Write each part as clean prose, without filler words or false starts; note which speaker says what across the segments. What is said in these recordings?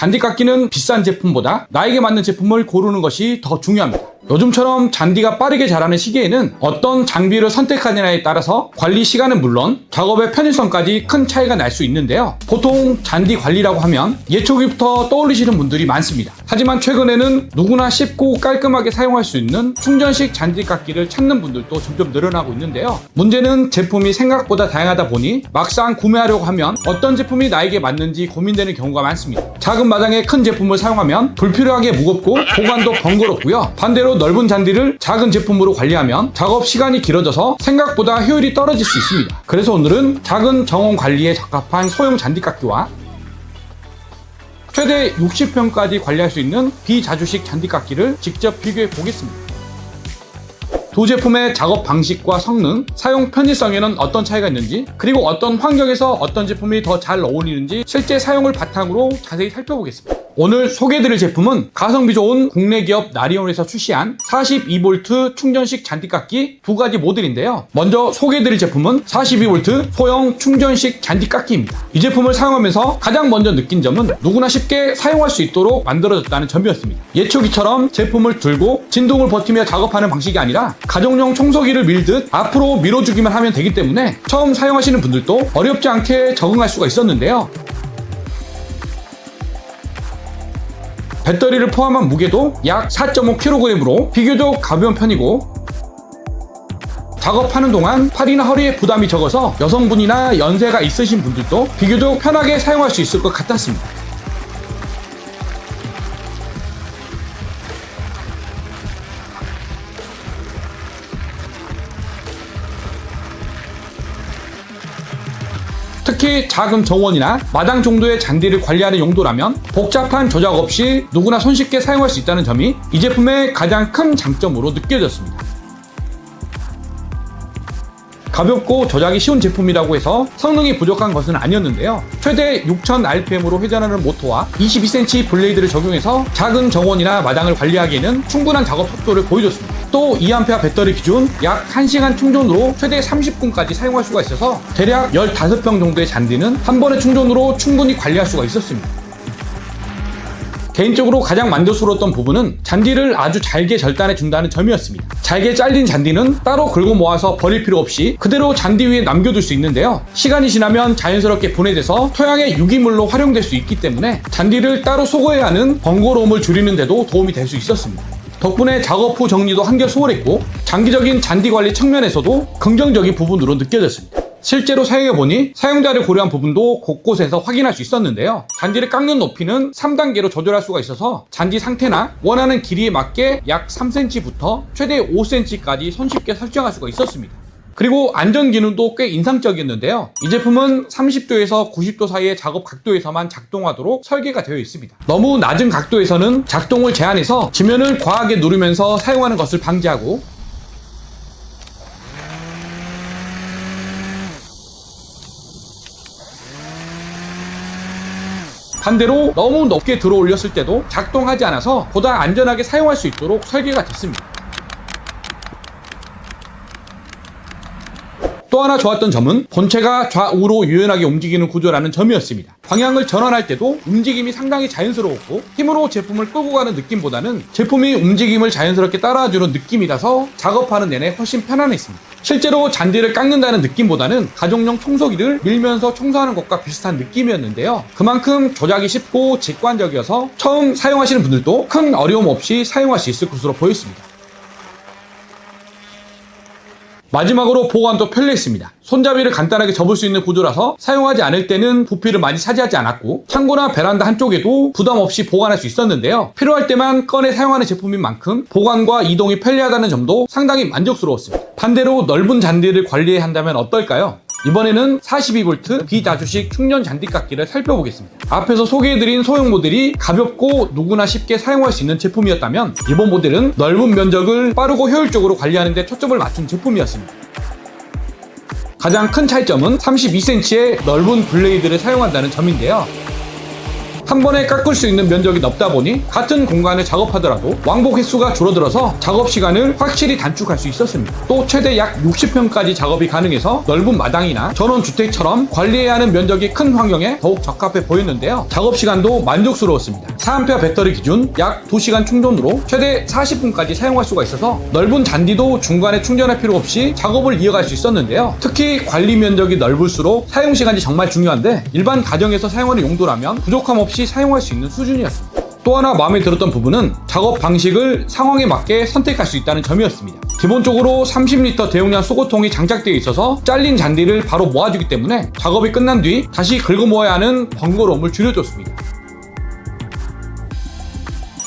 Speaker 1: 잔디깎기는 비싼 제품보다 나에게 맞는 제품을 고르는 것이 더 중요합니다. 요즘처럼 잔디가 빠르게 자라는 시기에는 어떤 장비를 선택하느냐에 따라서 관리 시간은 물론 작업의 편의성까지 큰 차이가 날 수 있는데요. 보통 잔디 관리라고 하면 예초기부터 떠올리시는 분들이 많습니다. 하지만 최근에는 누구나 쉽고 깔끔하게 사용할 수 있는 충전식 잔디깎기를 찾는 분들도 점점 늘어나고 있는데요. 문제는 제품이 생각보다 다양하다 보니 막상 구매하려고 하면 어떤 제품이 나에게 맞는지 고민되는 경우가 많습니다. 작은 마당에 큰 제품을 사용하면 불필요하게 무겁고 보관도 번거롭고요. 반대로 넓은 잔디를 작은 제품으로 관리하면 작업 시간이 길어져서 생각보다 효율이 떨어질 수 있습니다. 그래서 오늘은 작은 정원 관리에 적합한 소형 잔디깎기와 최대 60평까지 관리할 수 있는 비자주식 잔디깎기를 직접 비교해 보겠습니다. 두 제품의 작업 방식과 성능, 사용 편의성에는 어떤 차이가 있는지, 그리고 어떤 환경에서 어떤 제품이 더 잘 어울리는지 실제 사용을 바탕으로 자세히 살펴보겠습니다. 오늘 소개해드릴 제품은 가성비 좋은 국내 기업 나리온에서 출시한 42V 충전식 잔디깎기 두 가지 모델인데요. 먼저 소개해드릴 제품은 42V 소형 충전식 잔디깎기입니다. 이 제품을 사용하면서 가장 먼저 느낀 점은 누구나 쉽게 사용할 수 있도록 만들어졌다는 점이었습니다. 예초기처럼 제품을 들고 진동을 버티며 작업하는 방식이 아니라 가정용 청소기를 밀듯 앞으로 밀어주기만 하면 되기 때문에 처음 사용하시는 분들도 어렵지 않게 적응할 수가 있었는데요. 배터리를 포함한 무게도 약 4.5kg으로 비교적 가벼운 편이고 작업하는 동안 팔이나 허리에 부담이 적어서 여성분이나 연세가 있으신 분들도 비교적 편하게 사용할 수 있을 것 같았습니다. 특히 작은 정원이나 마당 정도의 잔디를 관리하는 용도라면 복잡한 조작 없이 누구나 손쉽게 사용할 수 있다는 점이 이 제품의 가장 큰 장점으로 느껴졌습니다. 가볍고 조작이 쉬운 제품이라고 해서 성능이 부족한 것은 아니었는데요. 최대 6000rpm으로 회전하는 모터와 22cm 블레이드를 적용해서 작은 정원이나 마당을 관리하기에는 충분한 작업 속도를 보여줬습니다. 또 2A 배터리 기준 약 1시간 충전으로 최대 30분까지 사용할 수가 있어서 대략 15평 정도의 잔디는 한 번의 충전으로 충분히 관리할 수가 있었습니다. 개인적으로 가장 만족스러웠던 부분은 잔디를 아주 잘게 절단해 준다는 점이었습니다. 잘게 잘린 잔디는 따로 긁어 모아서 버릴 필요 없이 그대로 잔디 위에 남겨둘 수 있는데요. 시간이 지나면 자연스럽게 분해돼서 토양의 유기물로 활용될 수 있기 때문에 잔디를 따로 수거해야 하는 번거로움을 줄이는 데도 도움이 될 수 있었습니다. 덕분에 작업 후 정리도 한결 수월했고 장기적인 잔디 관리 측면에서도 긍정적인 부분으로 느껴졌습니다. 실제로 사용해보니 사용자를 고려한 부분도 곳곳에서 확인할 수 있었는데요. 잔디를 깎는 높이는 3단계로 조절할 수가 있어서 잔디 상태나 원하는 길이에 맞게 약 3cm부터 최대 5cm까지 손쉽게 설정할 수가 있었습니다. 그리고 안전 기능도 꽤 인상적이었는데요. 이 제품은 30도에서 90도 사이의 작업 각도에서만 작동하도록 설계가 되어 있습니다. 너무 낮은 각도에서는 작동을 제한해서 지면을 과하게 누르면서 사용하는 것을 방지하고 반대로 너무 높게 들어 올렸을 때도 작동하지 않아서 보다 안전하게 사용할 수 있도록 설계가 됐습니다. 또 하나 좋았던 점은 본체가 좌우로 유연하게 움직이는 구조라는 점이었습니다. 방향을 전환할 때도 움직임이 상당히 자연스러웠고 힘으로 제품을 끌고 가는 느낌보다는 제품이 움직임을 자연스럽게 따라와주는 느낌이라서 작업하는 내내 훨씬 편안했습니다. 실제로 잔디를 깎는다는 느낌보다는 가정용 청소기를 밀면서 청소하는 것과 비슷한 느낌이었는데요. 그만큼 조작이 쉽고 직관적이어서 처음 사용하시는 분들도 큰 어려움 없이 사용할 수 있을 것으로 보였습니다. 마지막으로 보관도 편리했습니다. 손잡이를 간단하게 접을 수 있는 구조라서 사용하지 않을 때는 부피를 많이 차지하지 않았고 창고나 베란다 한쪽에도 부담 없이 보관할 수 있었는데요. 필요할 때만 꺼내 사용하는 제품인 만큼 보관과 이동이 편리하다는 점도 상당히 만족스러웠습니다. 반대로 넓은 잔디를 관리해야 한다면 어떨까요? 이번에는 42V 비자주식 충전 잔디깎기를 살펴보겠습니다. 앞에서 소개해드린 소형 모델이 가볍고 누구나 쉽게 사용할 수 있는 제품이었다면 이번 모델은 넓은 면적을 빠르고 효율적으로 관리하는 데 초점을 맞춘 제품이었습니다. 가장 큰 차이점은 32cm의 넓은 블레이드를 사용한다는 점인데요. 한 번에 깎을 수 있는 면적이 넓다 보니 같은 공간을 작업하더라도 왕복 횟수가 줄어들어서 작업 시간을 확실히 단축할 수 있었습니다. 또 최대 약 60평까지 작업이 가능해서 넓은 마당이나 전원주택처럼 관리해야 하는 면적이 큰 환경에 더욱 적합해 보였는데요. 작업 시간도 만족스러웠습니다. 4A 배터리 기준 약 2시간 충전으로 최대 40분까지 사용할 수가 있어서 넓은 잔디도 중간에 충전할 필요 없이 작업을 이어갈 수 있었는데요. 특히 관리 면적이 넓을수록 사용 시간이 정말 중요한데 일반 가정에서 사용하는 용도라면 부족함 없이 사용할 수 있는 수준이었습니다. 또 하나 마음에 들었던 부분은 작업 방식을 상황에 맞게 선택할 수 있다는 점이었습니다. 기본적으로 30L 대용량 수거통이 장착되어 있어서 잘린 잔디를 바로 모아주기 때문에 작업이 끝난 뒤 다시 긁어 모아야 하는 번거로움을 줄여줬습니다.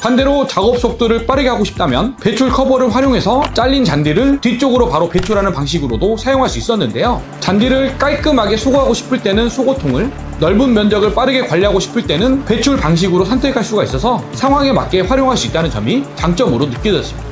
Speaker 1: 반대로 작업 속도를 빠르게 하고 싶다면 배출 커버를 활용해서 잘린 잔디를 뒤쪽으로 바로 배출하는 방식으로도 사용할 수 있었는데요. 잔디를 깔끔하게 수거하고 싶을 때는 수거통을, 넓은 면적을 빠르게 관리하고 싶을 때는 배출 방식으로 선택할 수가 있어서 상황에 맞게 활용할 수 있다는 점이 장점으로 느껴졌습니다.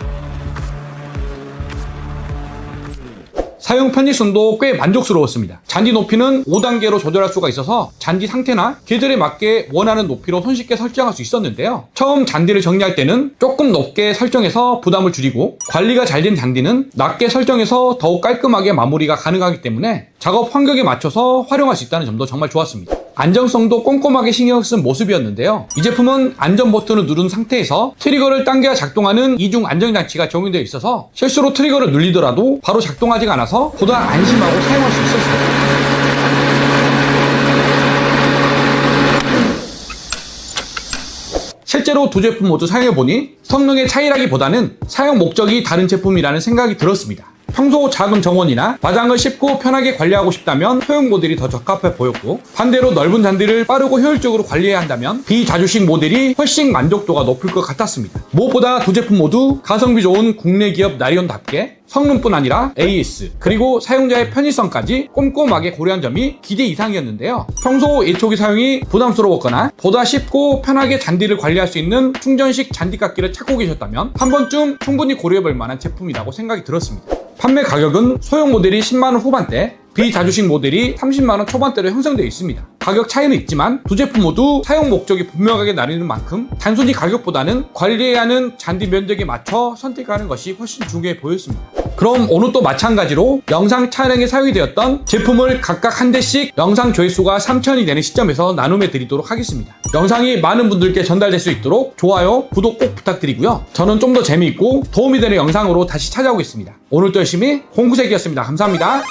Speaker 1: 사용 편의성도 꽤 만족스러웠습니다. 잔디 높이는 5단계로 조절할 수가 있어서 잔디 상태나 계절에 맞게 원하는 높이로 손쉽게 설정할 수 있었는데요. 처음 잔디를 정리할 때는 조금 높게 설정해서 부담을 줄이고 관리가 잘 된 잔디는 낮게 설정해서 더욱 깔끔하게 마무리가 가능하기 때문에 작업 환경에 맞춰서 활용할 수 있다는 점도 정말 좋았습니다. 안정성도 꼼꼼하게 신경 쓴 모습이었는데요. 이 제품은 안전 버튼을 누른 상태에서 트리거를 당겨야 작동하는 이중 안정장치가 적용되어 있어서 실수로 트리거를 눌리더라도 바로 작동하지가 않아서 보다 안심하고 사용할 수 있었습니다. 실제로 두 제품 모두 사용해보니 성능의 차이라기보다는 사용 목적이 다른 제품이라는 생각이 들었습니다. 평소 작은 정원이나 마당을 쉽고 편하게 관리하고 싶다면 소형 모델이 더 적합해 보였고, 반대로 넓은 잔디를 빠르고 효율적으로 관리해야 한다면 비자주식 모델이 훨씬 만족도가 높을 것 같았습니다. 무엇보다 두 제품 모두 가성비 좋은 국내 기업 나리온답게 성능뿐 아니라 AS 그리고 사용자의 편의성까지 꼼꼼하게 고려한 점이 기대 이상이었는데요. 평소 예초기 사용이 부담스러웠거나 보다 쉽고 편하게 잔디를 관리할 수 있는 충전식 잔디깎기를 찾고 계셨다면 한 번쯤 충분히 고려해볼 만한 제품이라고 생각이 들었습니다. 판매 가격은 소형 모델이 10만원 후반대, 비자주식 모델이 30만원 초반대로 형성되어 있습니다. 가격 차이는 있지만 두 제품 모두 사용 목적이 분명하게 나뉘는 만큼 단순히 가격보다는 관리해야 하는 잔디 면적에 맞춰 선택하는 것이 훨씬 중요해 보였습니다. 그럼 오늘 또 마찬가지로 영상 촬영에 사용이 되었던 제품을 각각 한 대씩 영상 조회수가 3000이 되는 시점에서 나눔해 드리도록 하겠습니다. 영상이 많은 분들께 전달될 수 있도록 좋아요, 구독 꼭 부탁드리고요. 저는 좀 더 재미있고 도움이 되는 영상으로 다시 찾아오겠습니다. 오늘도 열심히 공구색이었습니다. 감사합니다.